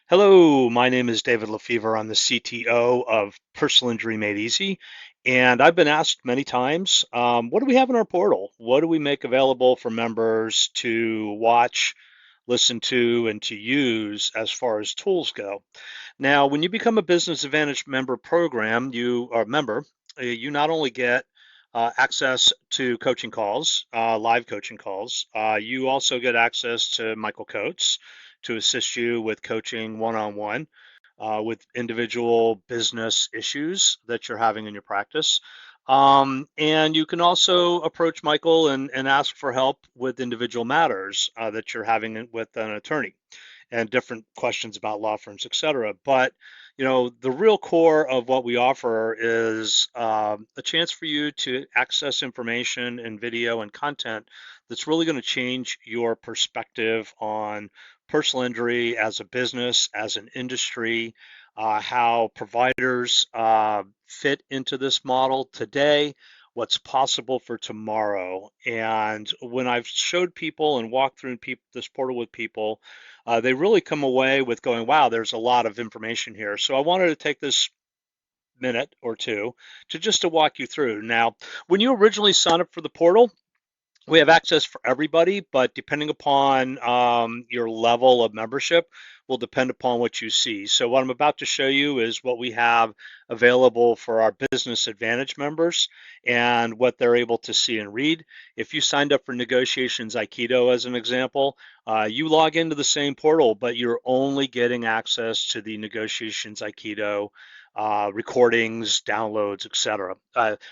Hello, my name is David LeFevre. I'm the CTO of Personal Injury Made Easy. And I've been asked many times, what do we have in our portal? What do we make available for members to watch, listen to, and to use as far as tools go? Now, when you become a Business Advantage member program, you not only get access to coaching calls, live coaching calls, you also get access to Michael Coates to assist you with coaching one-on-one with individual business issues that you're having in your practice. And you can also approach Michael and ask for help with individual matters that you're having with an attorney and different questions about law firms, et cetera. But the real core of what we offer is a chance for you to access information and video and content that's really going to change your perspective on personal injury as a business, as an industry, how providers fit into this model today, what's possible for tomorrow. And when I've showed people and walked through this portal with people, they really come away with going, wow, there's a lot of information here. So I wanted to take this minute or two to walk you through. Now, when you originally sign up for the portal, we have access for everybody, but depending upon your level of membership will depend upon what you see. So what I'm about to show you is what we have available for our Business Advantage members and what they're able to see and read. If you signed up for Negotiations Aikido as an example, you log into the same portal, but you're only getting access to the Negotiations Aikido recordings, downloads, etc.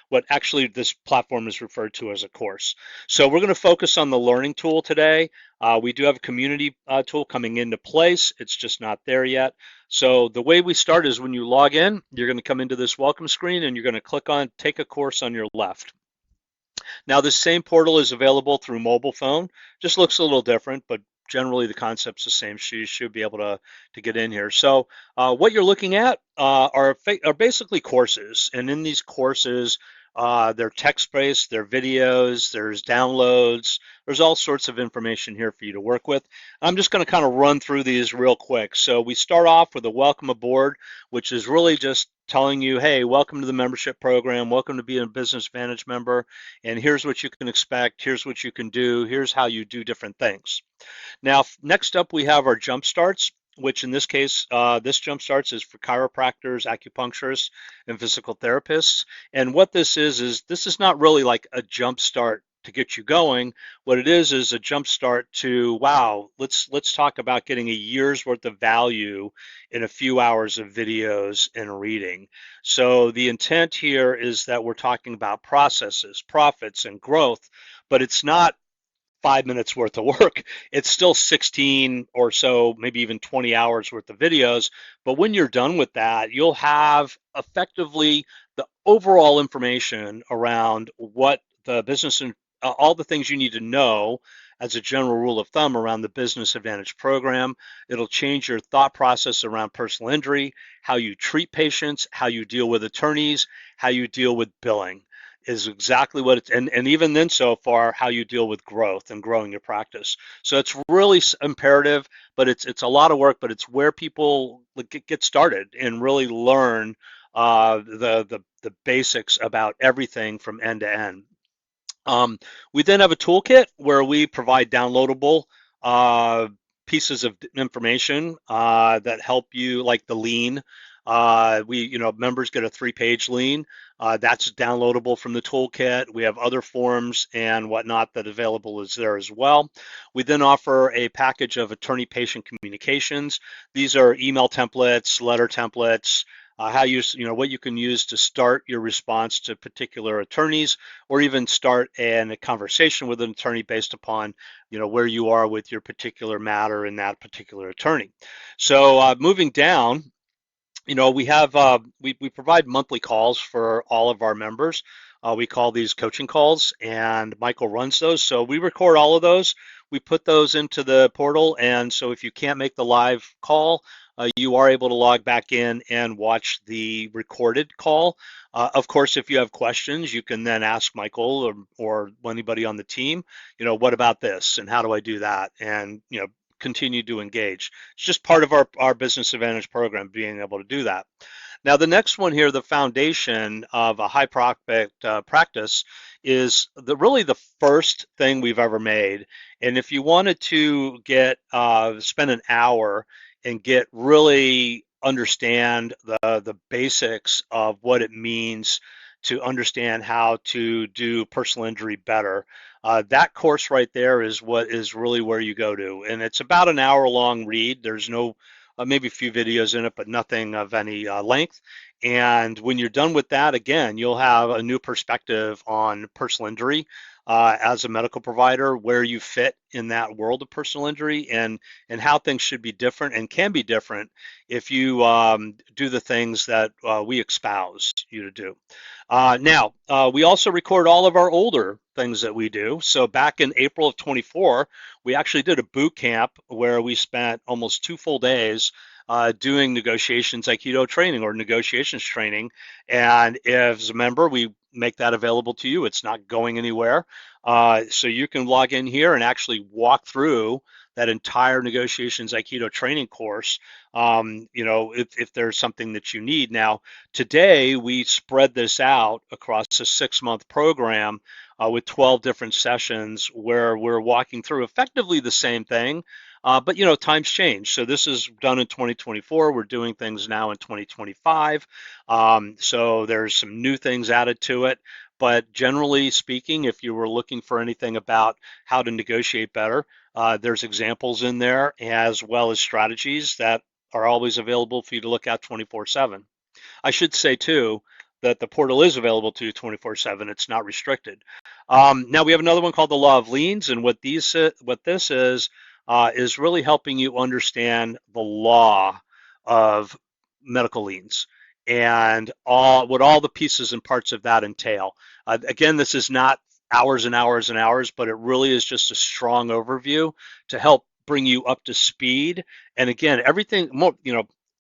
What actually this platform is referred to as a course. So we're going to focus on the learning tool today. We do have a community tool coming into place. It's just not there yet. So the way we start is when you log in, you're going to come into this welcome screen and you're going to click on take a course on your left. Now this same portal is available through mobile phone. Just looks a little different, but generally the concept's the same. So you should be able to get in here. So what you're looking at are basically courses. And in these courses, they're text-based, they're videos, there's downloads, there's all sorts of information here for you to work with. I'm just going to kind of run through these real quick. So we start off with a welcome aboard, which is really just telling you, hey, welcome to the membership program, welcome to being a Business Advantage member, and here's what you can expect, here's what you can do, here's how you do different things. Now, next up, we have our jump starts, which in this case, this jump starts is for chiropractors, acupuncturists, and physical therapists. And what this is this is not really like a jump start to get you going. What it is a jump start to, wow, let's talk about getting a year's worth of value in a few hours of videos and reading. So the intent here is that we're talking about processes, profits, and growth, but it's not 5 minutes worth of work. It's still 16 or so, maybe even 20 hours worth of videos. But when you're done with that, you'll have effectively the overall information around what the business and all the things you need to know as a general rule of thumb around the Business Advantage program. It'll change your thought process around personal injury, how you treat patients, how you deal with attorneys, how you deal with billing is exactly what it's, and even then so far, how you deal with growth and growing your practice. So it's really imperative, but it's a lot of work, but it's where people get started and really learn the basics about everything from end to end. We then have a toolkit where we provide downloadable pieces of information that help you, like the lean. Members get a 3-page lean. That's downloadable from the toolkit. We have other forms and whatnot that available is there as well. We then offer a package of attorney-patient communications. These are email templates, letter templates, what you can use to start your response to particular attorneys, or even start a conversation with an attorney based upon, where you are with your particular matter in that particular attorney. So moving down, we provide monthly calls for all of our members. We call these coaching calls, and Michael runs those. So we record all of those. We put those into the portal, and so if you can't make the live call, you are able to log back in and watch the recorded call. Of course, if you have questions, you can then ask Michael or anybody on the team, what about this and how do I do that? And continue to engage. It's just part of our Business Advantage program, being able to do that. Now, the next one here, the foundation of a high prospect practice, is really the first thing we've ever made. And if you wanted to get spend an hour and get really understand the basics of what it means to understand how to do personal injury better, that course right there is what is really where you go to. And it's about an hour long read. There's no maybe a few videos in it, but nothing of any length. And when you're done with that, again, you'll have a new perspective on personal injury as a medical provider, where you fit in that world of personal injury, and how things should be different and can be different if you do the things that we espouse you to do. Now, we also record all of our older things that we do. So back in April of 24, we actually did a boot camp where we spent almost 2 full days doing negotiations Aikido training or negotiations training. And as a member, we make that available to you. It's not going anywhere. So you can log in here and actually walk through that entire negotiations Aikido training course, if there's something that you need. Now, today we spread this out across a 6-month program with 12 different sessions where we're walking through effectively the same thing. But times change. So this is done in 2024. We're doing things now in 2025. So there's some new things added to it. But generally speaking, if you were looking for anything about how to negotiate better, there's examples in there as well as strategies that are always available for you to look at 24/7. I should say too that the portal is available to you 24/7. It's not restricted. Now we have another one called the Law of Liens, and what this is really helping you understand the law of medical liens and all the pieces and parts of that entail. Again, this is not hours and hours and hours, but it really is just a strong overview to help bring you up to speed. And again, everything,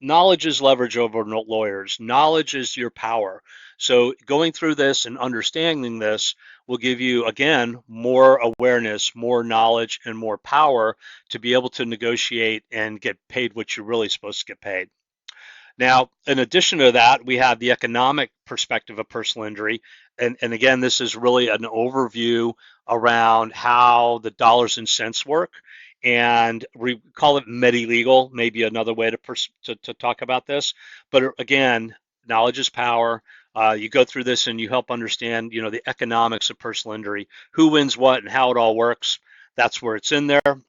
knowledge is leverage over lawyers. Knowledge is your power. So going through this and understanding this will give you, again, more awareness, more knowledge, and more power to be able to negotiate and get paid what you're really supposed to get paid. Now, in addition to that, we have the economic perspective of personal injury. And again, this is really an overview around how the dollars and cents work. And we call it MediLegal, maybe another way to talk about this. But again, knowledge is power. You go through this and you help understand, the economics of personal injury, who wins what and how it all works. That's where it's in there.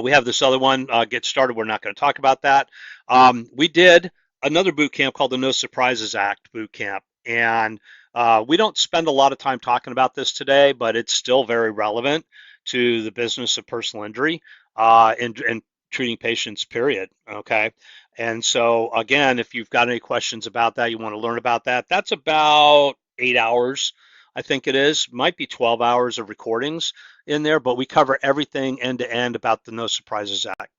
We have this other one, Get Started. We're not going to talk about that. We did another boot camp called the No Surprises Act boot camp. And we don't spend a lot of time talking about this today, but it's still very relevant to the business of personal injury and treating patients, period. Okay. And so, again, if you've got any questions about that, you want to learn about that, that's about 8 hours. I think it is. Might be 12 hours of recordings in there, but we cover everything end to end about the No Surprises Act.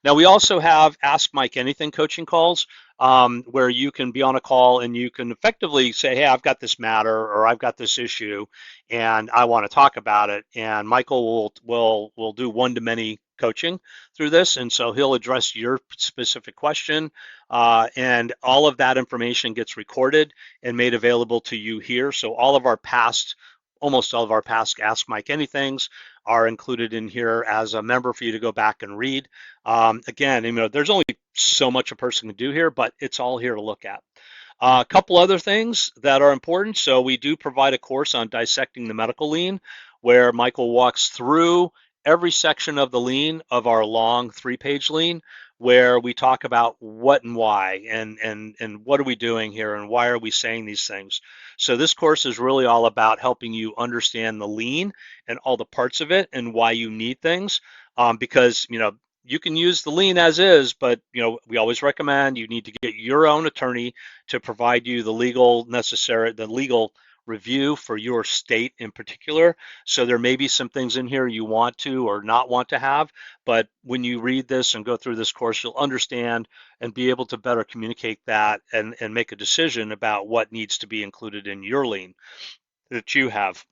Now, we also have Ask Mike Anything coaching calls where you can be on a call and you can effectively say, hey, I've got this matter or I've got this issue and I want to talk about it. And Michael will do one-to-many coaching through this. And so he'll address your specific question. And all of that information gets recorded and made available to you here. So almost all of our past Ask Mike Anythings are included in here as a member for you to go back and read. Again, there's only so much a person can do here, but it's all here to look at. A couple other things that are important. So we do provide a course on dissecting the medical lien, where Michael walks through every section of the lien of our long 3-page lien, where we talk about what and why and what are we doing here and why are we saying these things. So this course is really all about helping you understand the lien and all the parts of it and why you need things, because you can use the lien as is, but we always recommend you need to get your own attorney to provide you the legal review for your state in particular. So there may be some things in here you want to or not want to have, but when you read this and go through this course, you'll understand and be able to better communicate that and make a decision about what needs to be included in your lien that you have.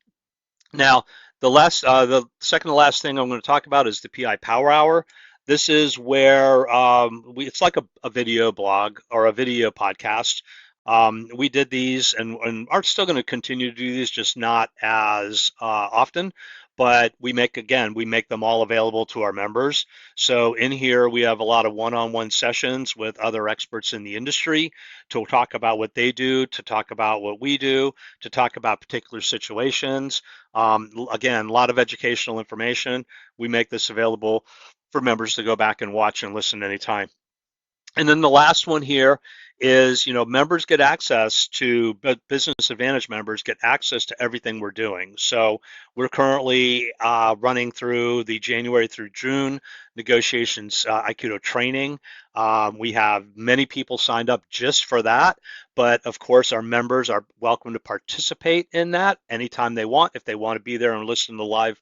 Now, the second to last thing I'm going to talk about is the PI Power Hour. This is where it's like a video blog or a video podcast. We did these and are still going to continue to do these, just not as often. But we make them all available to our members. So in here, we have a lot of one-on-one sessions with other experts in the industry to talk about what they do, to talk about what we do, to talk about particular situations. Again, a lot of educational information. We make this available for members to go back and watch and listen anytime. And then the last one here is, members get access to, Business Advantage members get access to everything we're doing. So we're currently running through the January through June negotiations Aikido training. We have many people signed up just for that, but of course our members are welcome to participate in that anytime they want. If they want to be there and listen to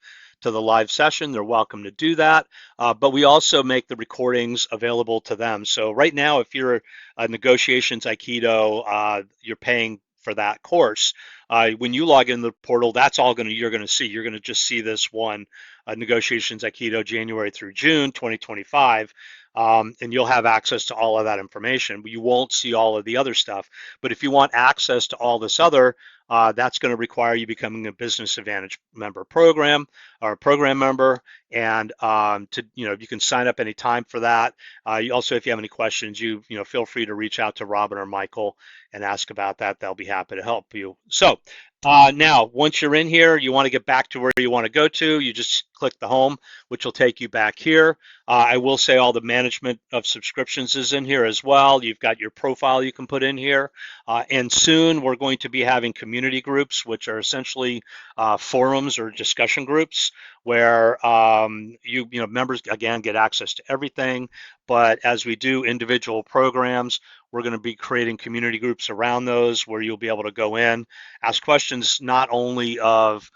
the live session, they're welcome to do that. But we also make the recordings available to them. So right now, if you're a negotiations Aikido, you're paying for that course. When you log in the portal, that's all you're going to see. You're going to just see this one, negotiations Aikido January through June 2025. And you'll have access to all of that information. You won't see all of the other stuff. But if you want access to all this other, that's going to require you becoming a Business Advantage member program or a program member. And you can sign up anytime for that. You also, if you have any questions, feel free to reach out to Robin or Michael and ask about that. They'll be happy to help you. So now, once you're in here, you want to get back to where you want to go to. You just click the home, which will take you back here. I will say all the management of subscriptions is in here as well. You've got your profile you can put in here. And soon we're going to be having community groups, which are essentially forums or discussion groups where members again get access to everything. But as we do individual programs, we're going to be creating community groups around those where you'll be able to go in, ask questions not only of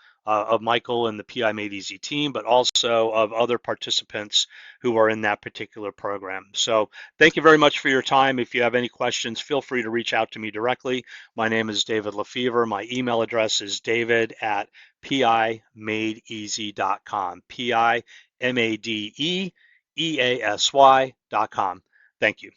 Michael and the PI Made Easy team, but also of other participants who are in that particular program. So thank you very much for your time. If you have any questions, feel free to reach out to me directly. My name is David LeFevre. My email address is david@pimadeeasy.com, PIMADEEASY.com. Thank you.